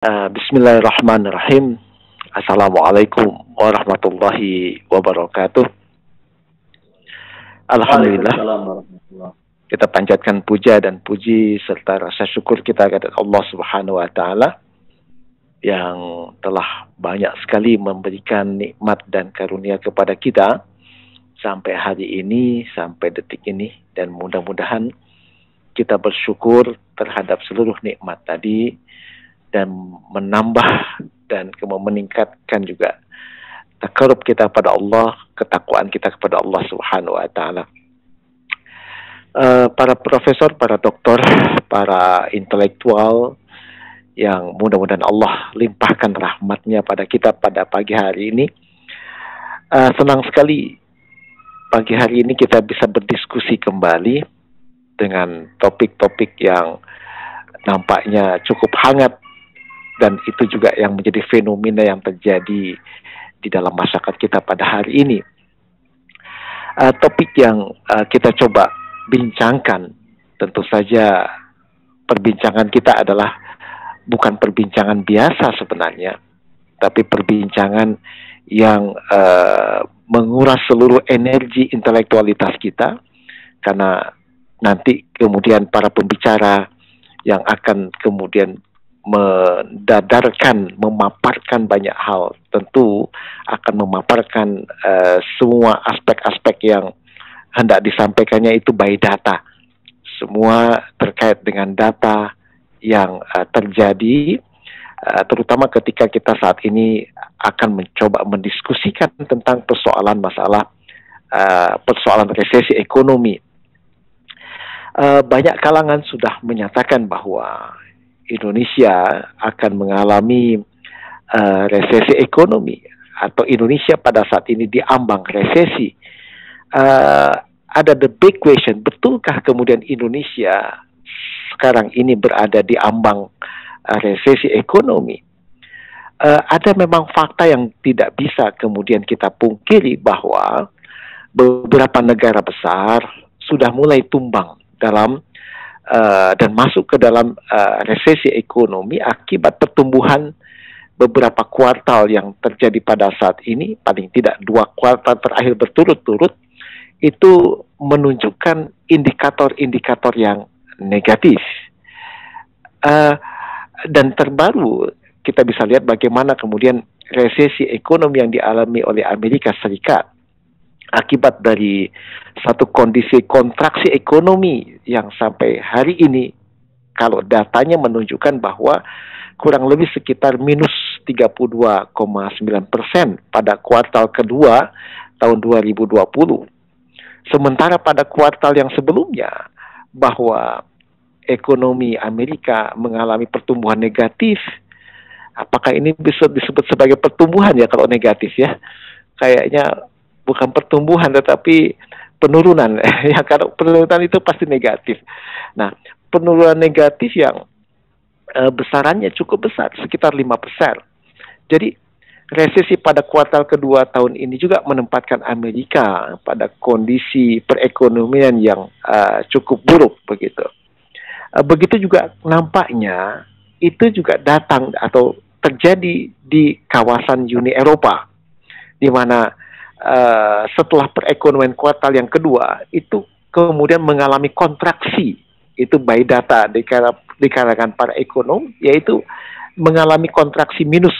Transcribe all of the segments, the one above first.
Bismillahirrahmanirrahim. Assalamualaikum warahmatullahi wabarakatuh. Alhamdulillah, Waalaikumsalam warahmatullahi. kita panjatkan puja dan puji serta rasa syukur kita kepada Allah Subhanahu wa taala yang telah banyak sekali memberikan nikmat dan karunia kepada kita sampai hari ini, sampai detik ini, dan mudah-mudahan kita bersyukur terhadap seluruh nikmat tadi dan menambah dan meningkatkan juga takarub kita pada Allah, ketakwaan kita kepada Allah Subhanahu wa taala. Para profesor, para doktor, para intelektual yang mudah-mudahan Allah limpahkan rahmatnya pada kita pada pagi hari ini. Senang sekali pagi hari ini kita bisa berdiskusi kembali dengan topik-topik yang nampaknya cukup hangat, dan itu juga yang menjadi fenomena yang terjadi di dalam masyarakat kita pada hari ini. Topik yang kita coba bincangkan, tentu saja perbincangan kita adalah bukan perbincangan biasa sebenarnya, tapi perbincangan yang menguras seluruh energi intelektualitas kita, karena nanti kemudian para pembicara yang akan kemudian mendadarkan, memaparkan banyak hal, tentu akan memaparkan semua aspek-aspek yang hendak disampaikannya itu by data. Semua terkait dengan data yang terjadi, terutama ketika kita saat ini akan mencoba mendiskusikan tentang persoalan resesi ekonomi. Banyak kalangan sudah menyatakan bahwa Indonesia akan mengalami resesi ekonomi, atau Indonesia pada saat ini diambang resesi. Ada the big question, betulkah kemudian Indonesia sekarang ini berada di ambang resesi ekonomi? Ada memang fakta yang tidak bisa kemudian kita pungkiri bahwa beberapa negara besar sudah mulai tumbang dalam dan masuk ke dalam resesi ekonomi akibat pertumbuhan beberapa kuartal yang terjadi pada saat ini. Paling tidak 2 kuartal terakhir berturut-turut itu menunjukkan indikator-indikator yang negatif. Dan terbaru kita bisa lihat bagaimana kemudian resesi ekonomi yang dialami oleh Amerika Serikat akibat dari satu kondisi kontraksi ekonomi yang sampai hari ini, kalau datanya menunjukkan bahwa kurang lebih sekitar minus 32,9% pada kuartal kedua tahun 2020. Sementara pada kuartal yang sebelumnya, bahwa ekonomi Amerika mengalami pertumbuhan negatif. Apakah ini bisa disebut sebagai pertumbuhan ya kalau negatif ya? Kayaknya bukan pertumbuhan tetapi penurunan. Ya, kalau penurunan itu pasti negatif. Nah, penurunan negatif yang besarannya cukup besar, sekitar 5%. Jadi resesi pada kuartal kedua tahun ini juga menempatkan Amerika pada kondisi perekonomian yang cukup buruk begitu. Begitu juga nampaknya itu juga datang atau terjadi di kawasan Uni Eropa, di mana setelah perekonomian kuartal yang kedua itu kemudian mengalami kontraksi. Itu by data di kalangan para ekonom, yaitu mengalami kontraksi minus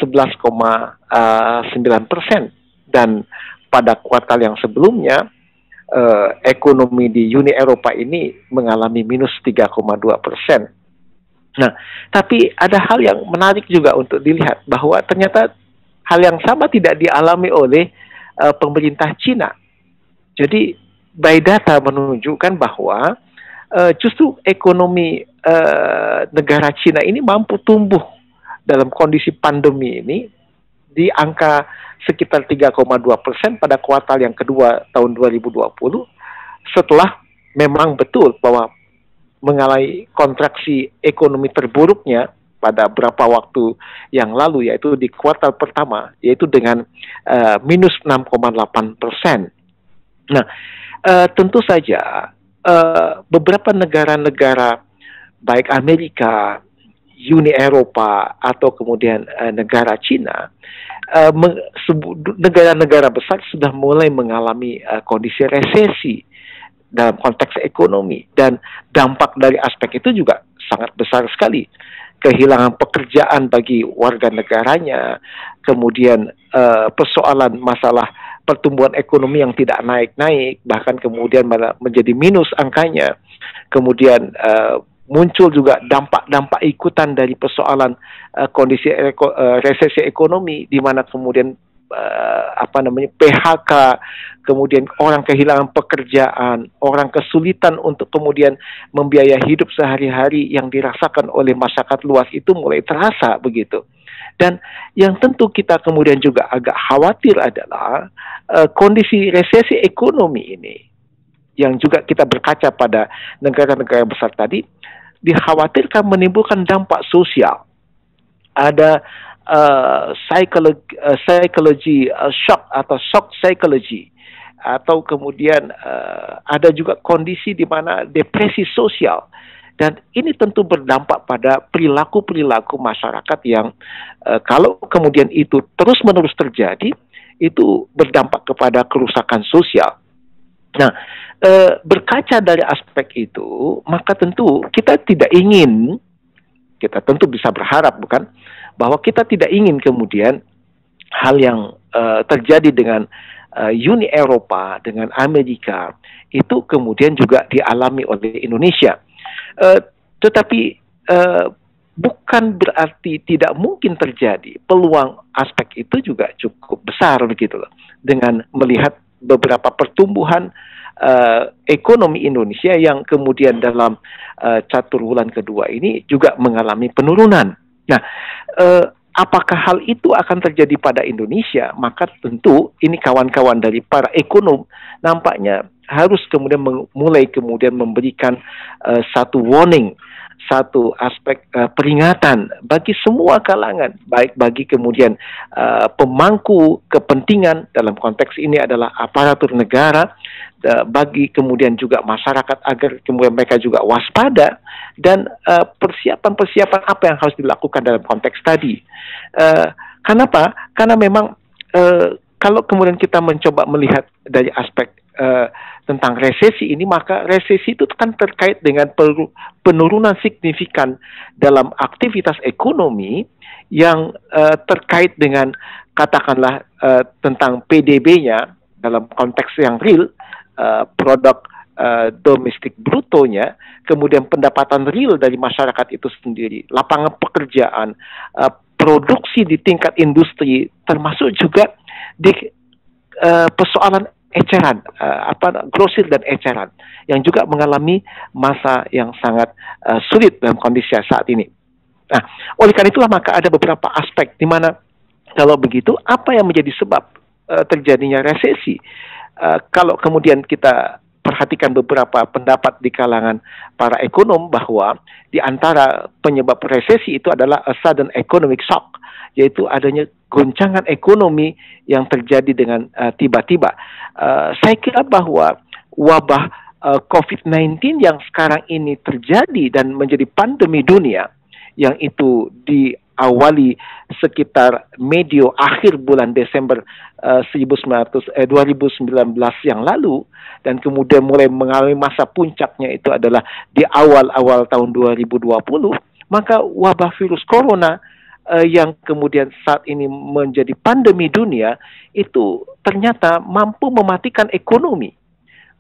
11,9%, dan pada kuartal yang sebelumnya ekonomi di Uni Eropa ini mengalami minus 3,2%. Nah, tapi ada hal yang menarik juga untuk dilihat, bahwa ternyata hal yang sama tidak dialami oleh pemerintah Cina. Jadi by data menunjukkan bahwa justru ekonomi negara Cina ini mampu tumbuh dalam kondisi pandemi ini di angka sekitar 3,2% pada kuartal yang kedua tahun 2020, setelah memang betul bahwa mengalami kontraksi ekonomi terburuknya pada beberapa waktu yang lalu, yaitu di kuartal pertama, yaitu dengan minus 6,8%. Nah, tentu saja beberapa negara-negara baik Amerika, Uni Eropa atau kemudian negara Cina, negara-negara besar sudah mulai mengalami kondisi resesi dalam konteks ekonomi, dan dampak dari aspek itu juga sangat besar sekali. Kehilangan pekerjaan bagi warga negaranya, kemudian persoalan masalah pertumbuhan ekonomi yang tidak naik-naik, bahkan kemudian malah menjadi minus angkanya. Kemudian muncul juga dampak-dampak ikutan dari persoalan kondisi resesi ekonomi, di mana kemudian PHK, kemudian orang kehilangan pekerjaan, orang kesulitan untuk kemudian membiayai hidup sehari-hari yang dirasakan oleh masyarakat luas itu mulai terasa begitu. Dan yang tentu kita kemudian juga agak khawatir adalah kondisi resesi ekonomi ini, yang juga kita berkaca pada negara-negara besar tadi, dikhawatirkan menimbulkan dampak sosial. Ada psychology shock atau shock psychology, atau kemudian ada juga kondisi di mana depresi sosial. Dan ini tentu berdampak pada perilaku-perilaku masyarakat yang kalau kemudian itu terus-menerus terjadi, itu berdampak kepada kerusakan sosial. Nah, berkaca dari aspek itu, maka tentu kita tentu bisa berharap, bukan, bahwa kita tidak ingin kemudian hal yang terjadi dengan Uni Eropa, dengan Amerika, itu kemudian juga dialami oleh Indonesia. Tetapi bukan berarti tidak mungkin terjadi. Peluang aspek itu juga cukup besar begitu loh. Dengan melihat beberapa pertumbuhan ekonomi Indonesia yang kemudian dalam caturwulan kedua ini juga mengalami penurunan. Nah, apakah hal itu akan terjadi pada Indonesia? Maka tentu ini kawan-kawan dari para ekonom nampaknya harus kemudian mulai kemudian memberikan satu warning, satu aspek peringatan bagi semua kalangan, baik bagi kemudian pemangku kepentingan, dalam konteks ini adalah aparatur negara, bagi kemudian juga masyarakat, agar kemudian mereka juga waspada, dan persiapan-persiapan apa yang harus dilakukan dalam konteks tadi. Kenapa? Karena memang kalau kemudian kita mencoba melihat dari aspek tentang resesi ini, maka resesi itu kan terkait dengan penurunan signifikan dalam aktivitas ekonomi yang terkait dengan katakanlah tentang PDB-nya dalam konteks yang real, produk domestik brutonya, kemudian pendapatan real dari masyarakat itu sendiri, lapangan pekerjaan, produksi di tingkat industri, termasuk juga di persoalan eceran, grosir dan eceran, yang juga mengalami masa yang sangat sulit dalam kondisi saat ini. Nah, oleh karena itulah maka ada beberapa aspek di mana kalau begitu, apa yang menjadi sebab terjadinya resesi? Kalau kemudian kita perhatikan beberapa pendapat di kalangan para ekonom, bahwa di antara penyebab resesi itu adalah a sudden economic shock, yaitu adanya goncangan ekonomi yang terjadi dengan tiba-tiba. Saya kira bahwa wabah COVID-19 yang sekarang ini terjadi dan menjadi pandemi dunia, yang itu diawali sekitar medio akhir bulan Desember 2019 yang lalu, dan kemudian mulai mengalami masa puncaknya itu adalah di awal-awal tahun 2020, maka wabah virus corona yang kemudian saat ini menjadi pandemi dunia itu ternyata mampu mematikan ekonomi,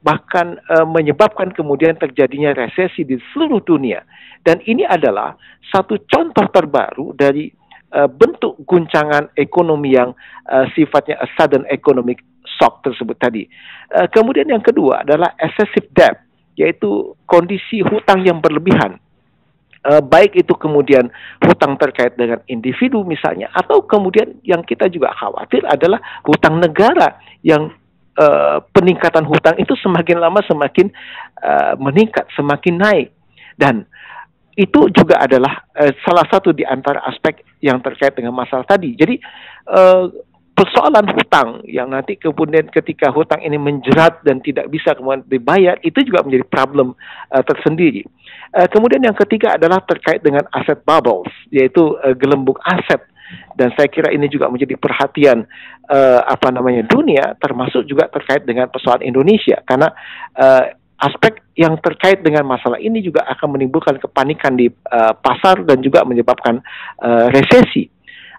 bahkan menyebabkan kemudian terjadinya resesi di seluruh dunia. Dan ini adalah satu contoh terbaru dari bentuk guncangan ekonomi yang sifatnya a sudden economic shock tersebut tadi. Kemudian yang kedua adalah excessive debt, yaitu kondisi hutang yang berlebihan. Baik itu kemudian hutang terkait dengan individu misalnya, atau kemudian yang kita juga khawatir adalah hutang negara, yang peningkatan hutang itu semakin lama semakin meningkat, semakin naik. Dan itu juga adalah salah satu di antara aspek yang terkait dengan masalah tadi. Jadi persoalan hutang yang nanti kemudian ketika hutang ini menjerat dan tidak bisa kemudian dibayar, itu juga menjadi problem tersendiri. Kemudian yang ketiga adalah terkait dengan aset bubbles, yaitu gelembung aset. Dan saya kira ini juga menjadi perhatian dunia, termasuk juga terkait dengan persoalan Indonesia, karena aspek yang terkait dengan masalah ini juga akan menimbulkan kepanikan di pasar dan juga menyebabkan resesi.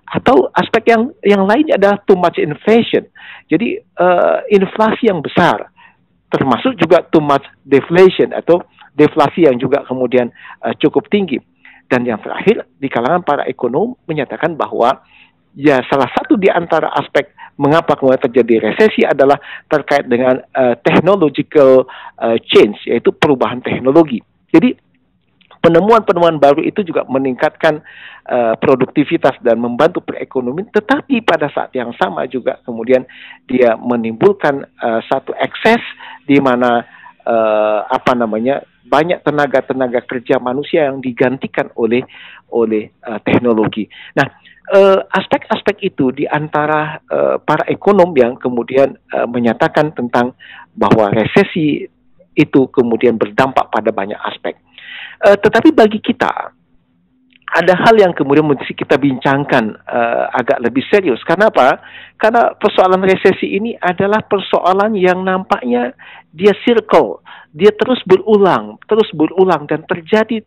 Atau aspek yang lainnya adalah too much inflation. Jadi inflasi yang besar, termasuk juga too much deflation atau deflasi yang juga kemudian cukup tinggi. Dan yang terakhir, di kalangan para ekonom menyatakan bahwa ya salah satu di antara aspek mengapa kemudian terjadi resesi adalah terkait dengan technological change, yaitu perubahan teknologi. Jadi penemuan-penemuan baru itu juga meningkatkan produktivitas dan membantu perekonomian, tetapi pada saat yang sama juga kemudian dia menimbulkan satu ekses di mana banyak tenaga kerja manusia yang digantikan oleh teknologi. Nah, aspek-aspek itu di antara para ekonom yang kemudian menyatakan tentang bahwa resesi itu kemudian berdampak pada banyak aspek. Tetapi bagi kita ada hal yang kemudian mesti kita bincangkan agak lebih serius. Kenapa? Karena persoalan resesi ini adalah persoalan yang nampaknya dia circle, dia terus berulang dan terjadi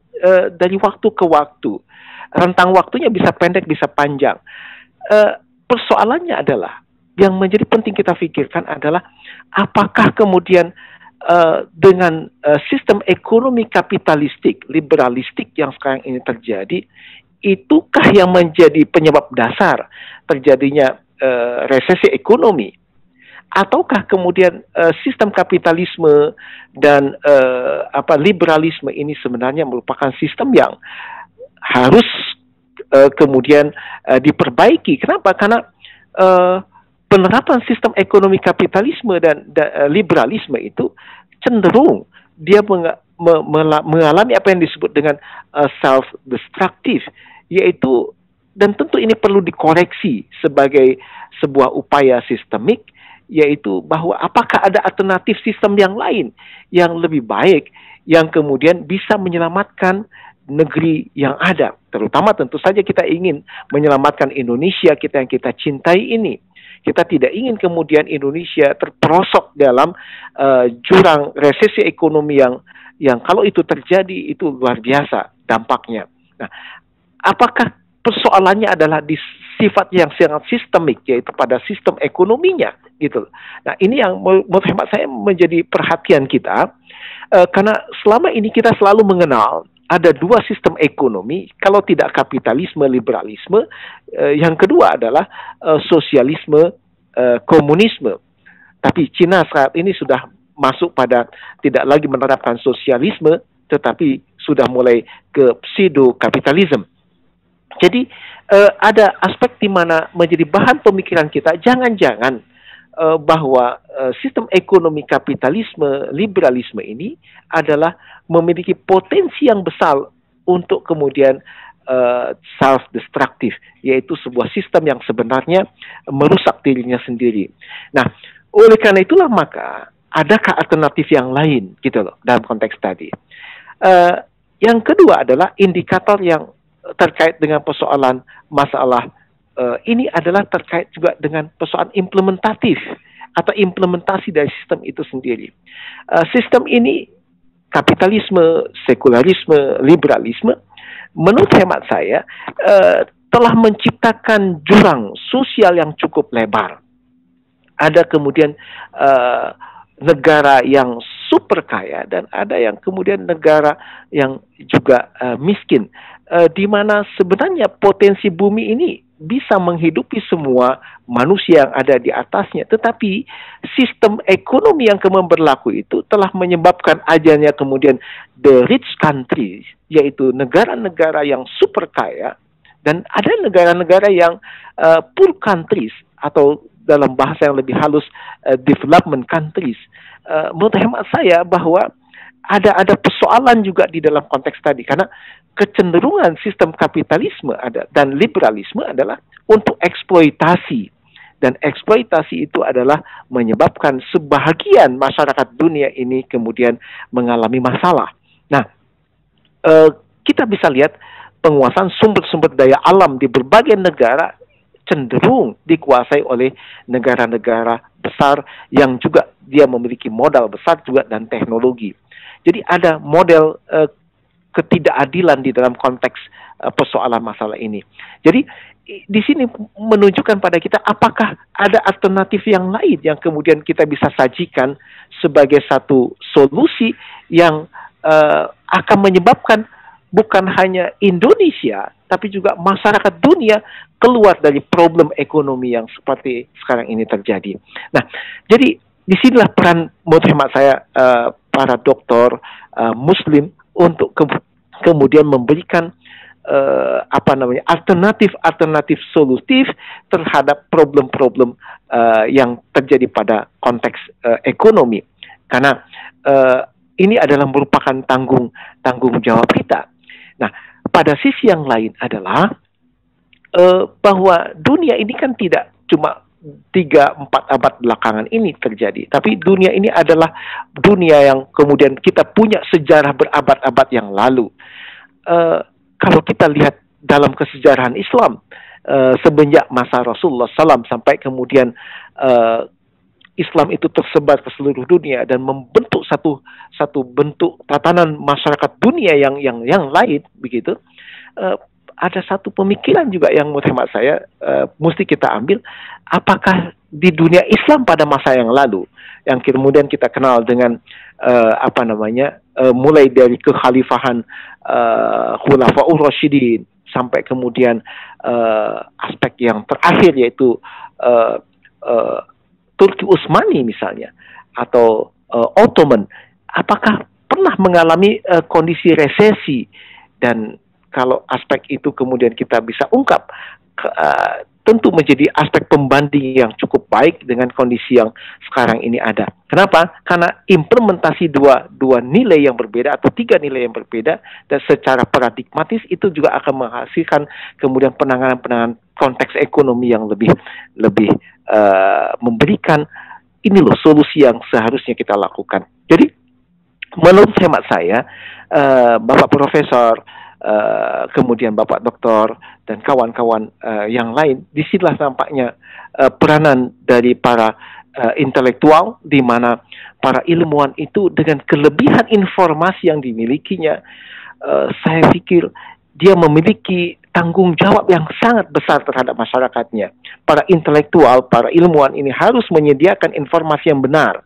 dari waktu ke waktu. Rentang waktunya bisa pendek, bisa panjang. Persoalannya adalah yang menjadi penting kita pikirkan adalah apakah kemudian dengan sistem ekonomi kapitalistik, liberalistik yang sekarang ini terjadi, itukah yang menjadi penyebab dasar terjadinya resesi ekonomi? Ataukah kemudian sistem kapitalisme dan liberalisme ini sebenarnya merupakan sistem yang harus kemudian diperbaiki? Kenapa? Karena penerapan sistem ekonomi kapitalisme dan liberalisme itu cenderung dia mengalami apa yang disebut dengan self-destructive, yaitu, dan tentu ini perlu dikoreksi sebagai sebuah upaya sistemik, yaitu bahwa apakah ada alternatif sistem yang lain yang lebih baik yang kemudian bisa menyelamatkan negeri yang ada. Terutama tentu saja kita ingin menyelamatkan Indonesia kita yang kita cintai ini. Kita tidak ingin kemudian Indonesia terperosok dalam jurang resesi ekonomi yang kalau itu terjadi itu luar biasa dampaknya. Nah, apakah persoalannya adalah di sifat yang sangat sistemik, yaitu pada sistem ekonominya, gitu. Nah, ini yang menurut hemat saya menjadi perhatian kita, karena selama ini kita selalu mengenal ada dua sistem ekonomi, kalau tidak kapitalisme, liberalisme, yang kedua adalah sosialisme, komunisme. Tapi Cina saat ini sudah masuk pada tidak lagi menerapkan sosialisme, tetapi sudah mulai ke pseudo-kapitalisme. Jadi ada aspek di mana menjadi bahan pemikiran kita, jangan-jangan bahwa sistem ekonomi kapitalisme, liberalisme ini adalah memiliki potensi yang besar untuk kemudian self-destructive, yaitu sebuah sistem yang sebenarnya merusak dirinya sendiri. Nah, oleh karena itulah maka adakah alternatif yang lain gitu loh dalam konteks tadi. Yang kedua adalah indikator yang terkait dengan persoalan masalah ini adalah terkait juga dengan persoalan implementatif atau implementasi dari sistem itu sendiri. Sistem ini, kapitalisme, sekularisme, liberalisme, menurut hemat saya telah menciptakan jurang sosial yang cukup lebar. Ada kemudian negara yang super kaya dan ada yang kemudian negara yang juga miskin, di mana sebenarnya potensi bumi ini bisa menghidupi semua manusia yang ada di atasnya, tetapi sistem ekonomi yang kemudian berlaku itu telah menyebabkan adanya kemudian the rich countries, yaitu negara-negara yang super kaya, dan ada negara-negara yang poor countries, atau dalam bahasa yang lebih halus development countries. Menurut hemat saya bahwa ada persoalan juga di dalam konteks tadi, karena kecenderungan sistem kapitalisme dan liberalisme adalah untuk eksploitasi, dan eksploitasi itu adalah menyebabkan sebahagian masyarakat dunia ini kemudian mengalami masalah. Nah, eh, kita bisa lihat penguasaan sumber-sumber daya alam di berbagai negara cenderung dikuasai oleh negara-negara besar yang juga dia memiliki modal besar juga dan teknologi. Jadi ada model ketidakadilan di dalam konteks persoalan masalah ini. Jadi di sini menunjukkan pada kita apakah ada alternatif yang lain yang kemudian kita bisa sajikan sebagai satu solusi yang akan menyebabkan bukan hanya Indonesia tapi juga masyarakat dunia keluar dari problem ekonomi yang seperti sekarang ini terjadi. Nah, jadi disinilah peran menurut hemat saya para dokter Muslim untuk kemudian memberikan alternatif solutif terhadap problem-problem yang terjadi pada konteks ekonomi, karena ini adalah merupakan tanggung jawab kita. Nah, pada sisi yang lain adalah bahwa dunia ini kan tidak cuma 3-4 abad belakangan ini terjadi, tapi dunia ini adalah dunia yang kemudian kita punya sejarah berabad-abad yang lalu. Kalau kita lihat dalam kesejarahan Islam, semenjak masa Rasulullah SAW sampai kemudian Islam itu tersebar ke seluruh dunia dan membentuk satu bentuk tatanan masyarakat dunia yang lain, begitu. Ada satu pemikiran juga yang menurut hemat saya mesti kita ambil, apakah di dunia Islam pada masa yang lalu yang kemudian kita kenal dengan mulai dari kekhalifahan Khulafaur Rasyidin sampai kemudian aspek yang terakhir yaitu Turki Utsmani misalnya atau Ottoman, apakah pernah mengalami kondisi resesi? Dan kalau aspek itu kemudian kita bisa ungkap, tentu menjadi aspek pembanding yang cukup baik dengan kondisi yang sekarang ini ada. Kenapa? Karena implementasi dua nilai yang berbeda atau 3 nilai yang berbeda dan secara paradigmatis itu juga akan menghasilkan kemudian penanganan konteks ekonomi yang lebih memberikan ini loh solusi yang seharusnya kita lakukan. Jadi menurut hemat saya, Bapak Profesor, kemudian Bapak Doktor dan kawan-kawan yang lain, disinilah nampaknya peranan dari para intelektual, di mana para ilmuwan itu dengan kelebihan informasi yang dimilikinya, saya pikir dia memiliki tanggung jawab yang sangat besar terhadap masyarakatnya. Para intelektual, para ilmuwan ini harus menyediakan informasi yang benar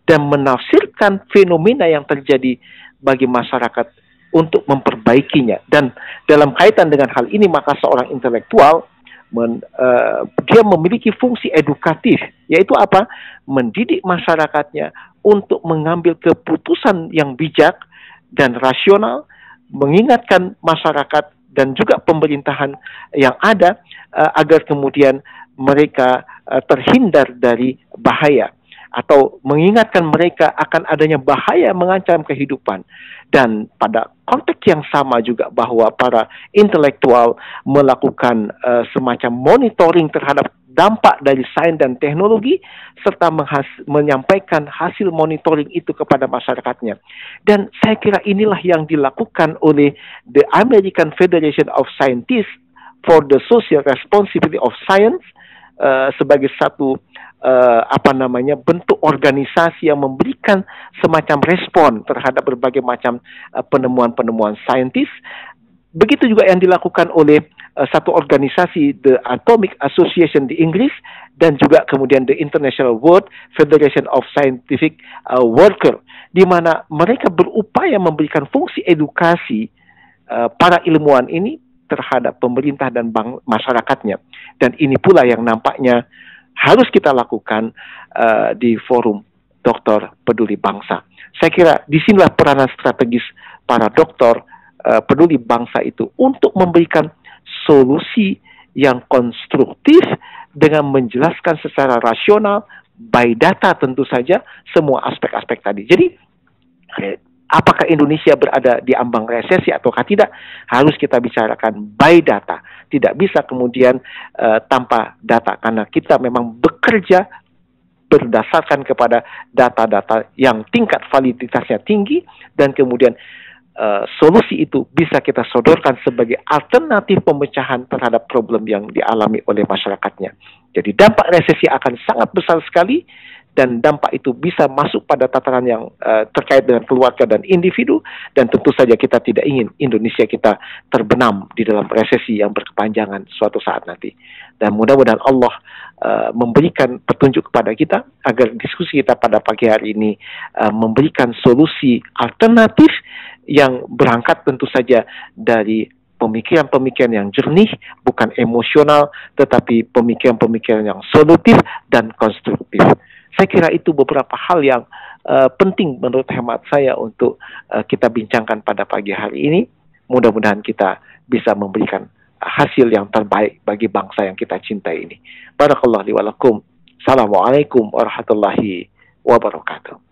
dan menafsirkan fenomena yang terjadi bagi masyarakat untuk memperbaikinya. Dan dalam kaitan dengan hal ini, maka seorang intelektual dia memiliki fungsi edukatif, yaitu apa? Mendidik masyarakatnya untuk mengambil keputusan yang bijak dan rasional, mengingatkan masyarakat dan juga pemerintahan yang ada agar kemudian mereka terhindar dari bahaya, atau mengingatkan mereka akan adanya bahaya mengancam kehidupan. Dan pada konteks yang sama juga bahwa para intelektual melakukan semacam monitoring terhadap dampak dari sains dan teknologi serta menyampaikan hasil monitoring itu kepada masyarakatnya. Dan saya kira inilah yang dilakukan oleh the American Federation of Scientists for the Social Responsibility of Science sebagai satu bentuk organisasi yang memberikan semacam respon terhadap berbagai macam penemuan-penemuan saintis. Begitu juga yang dilakukan oleh satu organisasi, the Atomic Association di Inggris, dan juga kemudian the International World Federation of Scientific Worker, di mana mereka berupaya memberikan fungsi edukasi para ilmuwan ini terhadap pemerintah dan masyarakatnya. Dan ini pula yang nampaknya harus kita lakukan di forum dokter peduli bangsa. Saya kira disinilah peranan strategis para dokter peduli bangsa itu untuk memberikan solusi yang konstruktif dengan menjelaskan secara rasional, by data tentu saja, semua aspek-aspek tadi. Jadi apakah Indonesia berada di ambang resesi ataukah tidak, harus kita bicarakan by data. Tidak bisa kemudian tanpa data, karena kita memang bekerja berdasarkan kepada data-data yang tingkat validitasnya tinggi, dan kemudian solusi itu bisa kita sodorkan sebagai alternatif pemecahan terhadap problem yang dialami oleh masyarakatnya. Jadi dampak resesi akan sangat besar sekali, dan dampak itu bisa masuk pada tataran yang terkait dengan keluarga dan individu, dan tentu saja kita tidak ingin Indonesia kita terbenam di dalam resesi yang berkepanjangan suatu saat nanti. Dan mudah-mudahan Allah memberikan petunjuk kepada kita agar diskusi kita pada pagi hari ini memberikan solusi alternatif yang berangkat tentu saja dari pemikiran-pemikiran yang jernih, bukan emosional, tetapi pemikiran-pemikiran yang solutif dan konstruktif. Saya kira itu beberapa hal yang penting menurut hemat saya untuk kita bincangkan pada pagi hari ini. Mudah-mudahan kita bisa memberikan hasil yang terbaik bagi bangsa yang kita cintai ini. Barakallahu li wa lakum. Assalamualaikum warahmatullahi wabarakatuh.